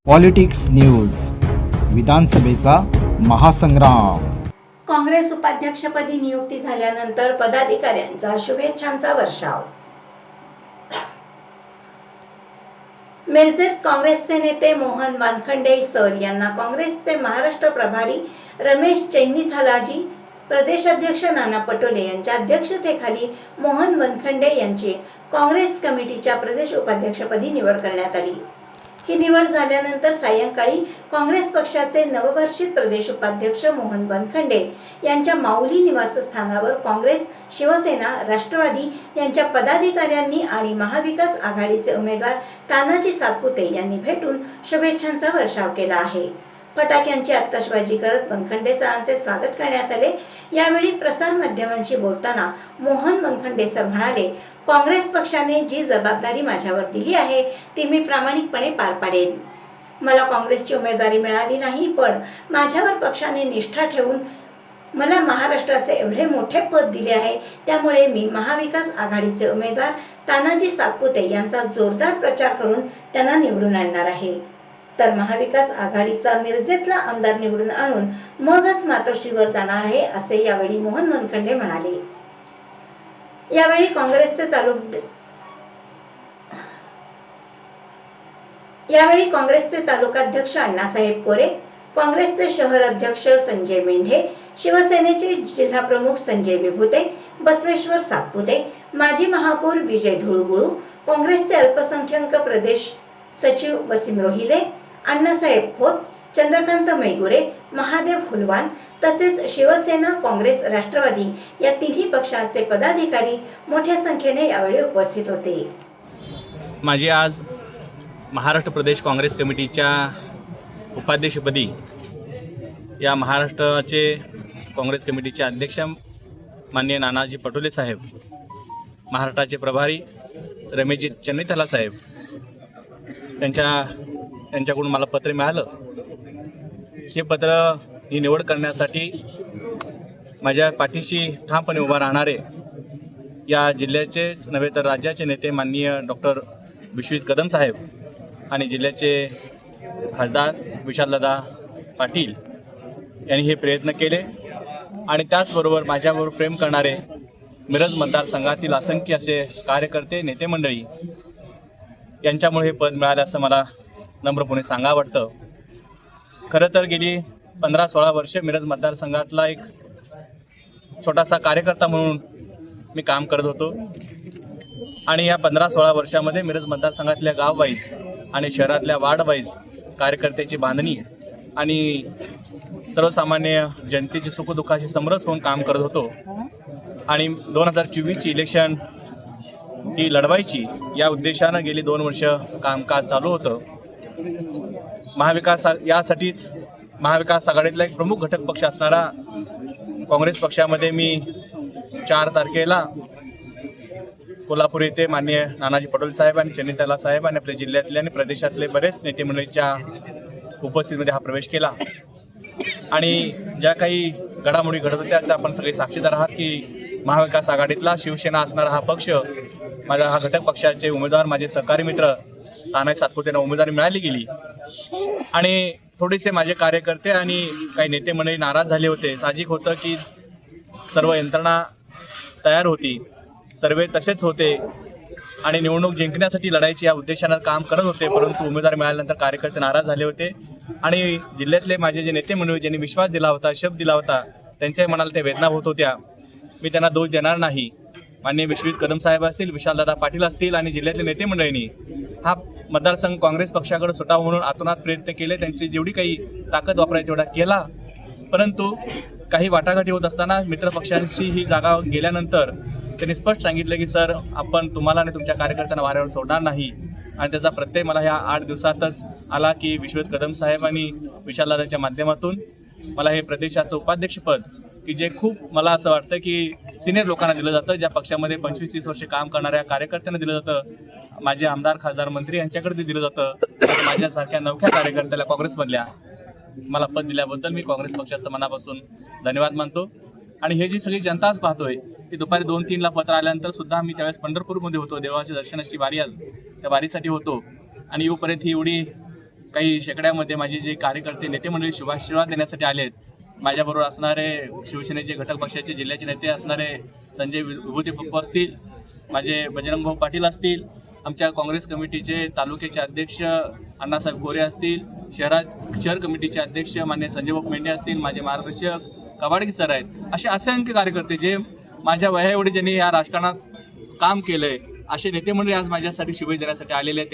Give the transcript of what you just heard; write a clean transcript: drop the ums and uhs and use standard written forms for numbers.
Politics news विधानसभेचा महासंग्राम। काँग्रेस उपाध्यक्षपदी नियुक्ती झाल्यानंतर पदाधिकाऱ्यांचा शुभेच्छांचा वर्षाव। मिरजेत काँग्रेसचे नेते मोहन वानखडे सर यांना काँग्रेसचे महाराष्ट्र प्रभारी रमेश चेन्नीथालाजी, प्रदेशाध्यक्ष नाना पटोले यांच्या अध्यक्षतेखाली मोहन वानखडे यांची काँग्रेस कमिटीच्या प्रदेश उपाध्यक्षपदी निवड करण्यात आली। ही निवड झाल्यानंतर सायंकाळी काँग्रेस पक्षाचे नववर्षित प्रदेश उपाध्यक्ष मोहन वानखडे यांच्या माऊली निवासस्थानावर काँग्रेस, शिवसेना, राष्ट्रवादी यांच्या पदाधिकाऱ्यांनी आणि महाविकास आघाडीचे उमेदवार तानाजी सातपुते यांनी भेटून शुभेच्छांचा वर्षाव केला आहे। फटाक्यांची आतषबाजी करत वानखडे सरांचे स्वागत करण्यात आले। यावेळी प्रसार माध्यमांशी बोलताना मोहन वानखडे सर म्हणाले, काँग्रेस पक्षाने जी जबाबदारी माझ्यावर दिली आहे ती मी प्रामाणिकपणे पार पाडेन। मला काँग्रेसची उमेदवारी मिळाली नाही, पण माझ्यावर पक्षाने निष्ठा ठेवून मला महाराष्ट्राचे एवढे मोठे पद दिले आहे, त्यामुळे मी महाविकास आघाडीचे उमेदवार तानाजी सातपुते यांचा जोरदार प्रचार करून त्यांना निवडून आणणार आहे। तर महाविकास आघाडीचा मिरजेतला आमदार निवडून आणून मगच मातोश्रीवर जाणार आहे, असे यावेळी मोहन वानखडे म्हणाले। यावेळी काँग्रेसचे तालुकाध्यक्ष अण्णासाहेब कोरे, काँग्रेसचे शहर अध्यक्ष संजय मेंढे, शिवसेनेचे जिल्हा प्रमुख संजय विभूते, बसवेश्वर सातपुते, माजी महापौर विजय धुळुबुळू, काँग्रेसचे अल्पसंख्याक प्रदेश सचिव वसीम रोहिले, अण्णासाहेब खोत, चंद्रकांत मैगुरे, महादेव हुलवान तसेच शिवसेना, काँग्रेस, राष्ट्रवादी या तिन्ही पक्षांचे पदाधिकारी मोठ्या संख्येने यावेळी उपस्थित होते। माझी आज महाराष्ट्र प्रदेश काँग्रेस कमिटीच्या उपाध्यक्षपदी या महाराष्ट्राचे काँग्रेस कमिटीचे अध्यक्ष माननीय नानाजी पटोले साहेब, महाराष्ट्राचे प्रभारी रमेशजी चेन्नीथाला साहेब त्यांच्याकडून मला पत्र मिळालं। हे पत्र ही निवड करण्यासाठी माझ्या पाठीशी ठामपणे उभा राहणारे या जिल्ह्याचेच नव्हे तर राज्याचे नेते माननीय डॉक्टर विश्वजित कदम साहेब आणि जिल्ह्याचे खासदार विशालदादा पाटील यांनी हे प्रयत्न केले आणि त्याचबरोबर माझ्याबरोबर प्रेम करणारे मिरज मतदारसंघातील असंख्य असे कार्यकर्ते, नेते मंडळी यांच्यामुळे हे पद मिळाले असं मला नम्रपणे सांगावं वाटतं। खरं तर गेली 15-16 वर्षे मिरज मतदारसंघातला एक छोटासा कार्यकर्ता म्हणून मी काम करत होतो आणि या 15-16 वर्षामध्ये मिरज मतदारसंघातल्या गाव वाईज आणि शहरातल्या वार्ड वाईज कार्यकर्त्याची बांधणी आणि सर्वसामान्य जनतेची सुखदुःखाशी समरस होऊन काम करत होतो आणि 2024ची इलेक्शन ही लढवायची या उद्देशानं गेली 2 वर्ष कामकाज चालू होतं। यासाठीच महाविकास आघाडीतला एक प्रमुख घटक पक्ष असणारा काँग्रेस पक्षामध्ये मी 4 तारखेला कोल्हापूर येथे माननीय नानाजी पटोले साहेब आणि चेन्नीथाला साहेब आणि आपल्या जिल्ह्यातले आणि प्रदेशातले बरेच नेते मंडळीच्या उपस्थितीमध्ये हा प्रवेश केला आणि ज्या काही घडामोडी घडत होत्या त्याचा आपण सगळे साक्षीदार आहात की महाविकास आघाडीतला शिवसेना असणारा हा पक्ष, माझा हा घटक पक्षाचे उमेदवार माझे सहकारी मित्र तानाजी सातपुतेंना उमेदवारी मिळाली गेली आणि थोडेसे माझे कार्यकर्ते आणि काही नेते मंडळी नाराज झाले होते। साहजिक होतं की सर्व यंत्रणा तयार होती, सर्वे तसेच होते आणि निवडणूक जिंकण्यासाठी लढायची या उद्देशानं काम करत होते, परंतु उमेदवार मिळाल्यानंतर कार्यकर्ते नाराज झाले होते आणि जिल्ह्यातले माझे जे नेते मंडळी ज्यांनी विश्वास दिला होता, शब्द दिला होता, त्यांच्याही मनाला ते वेदना होत होत्या। मी त्यांना दोष देणार नाही। माननीय विश्वजित कदम साहेब असतील, विशालदादा पाटील असतील आणि जिल्ह्यातले नेते मंडळींनी हा मतदारसंघ काँग्रेस पक्षाकडे सुटावा म्हणून आतोनात प्रयत्न केले, त्यांची जेवढी काही ताकद वापरायची तेवढा केला, परंतु काही वाटाघाटी होत असताना मित्रपक्षांची ही जागा गेल्यानंतर त्यांनी स्पष्ट सांगितलं की सर, आपण तुम्हाला आणि तुमच्या कार्यकर्त्यांना वाऱ्यावर सोडणार नाही आणि त्याचा प्रत्यय मला ह्या 8 दिवसातच आला की विश्वजित कदम साहेब आणि विशालदादाच्या माध्यमातून मला हे प्रदेशाचं उपाध्यक्षपद, की जे खूप मला असं वाटतं की सिनियर लोकांना दिलं जातं, ज्या पक्षामध्ये 25-30 वर्षे काम करणाऱ्या कार्यकर्त्यांना दिलं जातं, माझे आमदार, खासदार, मंत्री यांच्याकडे ते दिलं जातं, माझ्यासारख्या नवख्या कार्यकर्त्याला काँग्रेसमधल्या मला पद दिल्याबद्दल मी काँग्रेस पक्षाचं मनापासून धन्यवाद मानतो। आणि हे जी सगळी जनताच पाहतोय की दुपारी 2-3ला पत्र आल्यानंतर सुद्धा मी त्यावेळेस पंढरपूरमध्ये होतो, देवाच्या दर्शनाची वारी आज त्या वारीसाठी होतो आणि येऊपर्यंत ही एवढी काही शेकड्यामध्ये माझे जे कार्यकर्ते नेते मंडळी शुभाशीर्वाद देण्यासाठी आले आहेत. माझ्याबरोबर असणारे शिवसेनेचे घटक पक्षाचे जिल्ह्याचे नेते असणारे संजय विभूती पप्पू असतील, माझे बजरंग भाऊ पाटील असतील, आमच्या काँग्रेस कमिटीचे तालुक्याचे अध्यक्ष अण्णासाहेब गोरे असतील, शहर कमिटीचे अध्यक्ष मान्य संजय भाऊ मेंढे असतील, माझे मार्गदर्शक कवाडगी सर आहेत. असे असंख्य कार्यकर्ते जे माझ्या वयाएवढे ज्यांनी या राजकारणात काम केलंय, असे नेते मंडळी आज माझ्यासाठी शुभेच्छा देण्यासाठी आलेले आहेत.